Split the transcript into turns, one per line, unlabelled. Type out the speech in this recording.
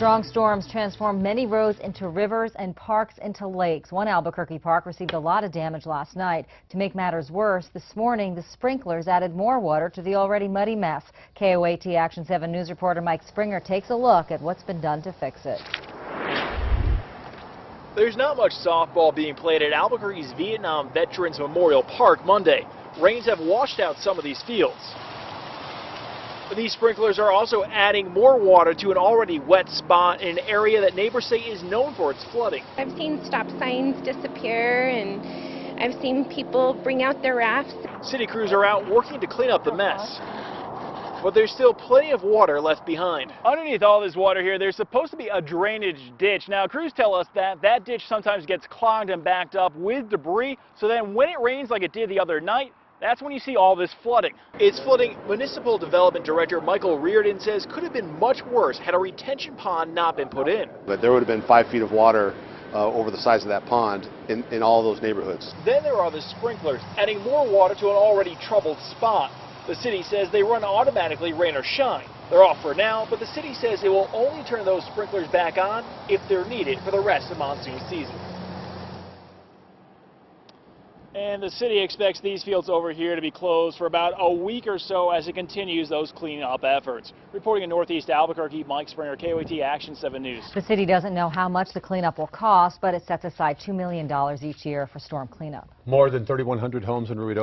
Strong storms transformed many roads into rivers and parks into lakes. One Albuquerque park received a lot of damage last night. To make matters worse, this morning the sprinklers added more water to the already muddy mess. KOAT Action 7 News reporter Mike Springer takes a look at what's been done to fix it.
There's not much softball being played at Albuquerque's Vietnam Veterans Memorial Park Monday. Rains have washed out some of these fields. These sprinklers are also adding more water to an already wet spot in an area that neighbors say is known for its flooding.
I've seen stop signs disappear, and I've seen people bring out their rafts.
City crews are out working to clean up the mess. But there's still plenty of water left behind. Underneath all this water here, there's supposed to be a drainage ditch. Now, crews tell us that that ditch sometimes gets clogged and backed up with debris. So then when it rains like it did the other night, that's when you see all this flooding. It's flooding Municipal Development Director Michael Reardon says could have been much worse had a retention pond not been put in.
But there would have been 5 feet of water over the size of that pond in all those neighborhoods.
Then there are the sprinklers, adding more water to an already troubled spot. The city says they run automatically, rain or shine. They're off for now, but the city says it will only turn those sprinklers back on if they're needed for the rest of monsoon season. And the city expects these fields over here to be closed for about a week or so as it continues those cleanup efforts. Reporting in Northeast Albuquerque, Mike Springer, KOAT Action 7 News.
The city doesn't know how much the cleanup will cost, but it sets aside $2 million each year for storm cleanup.
More than 3,100 homes in Ruidoso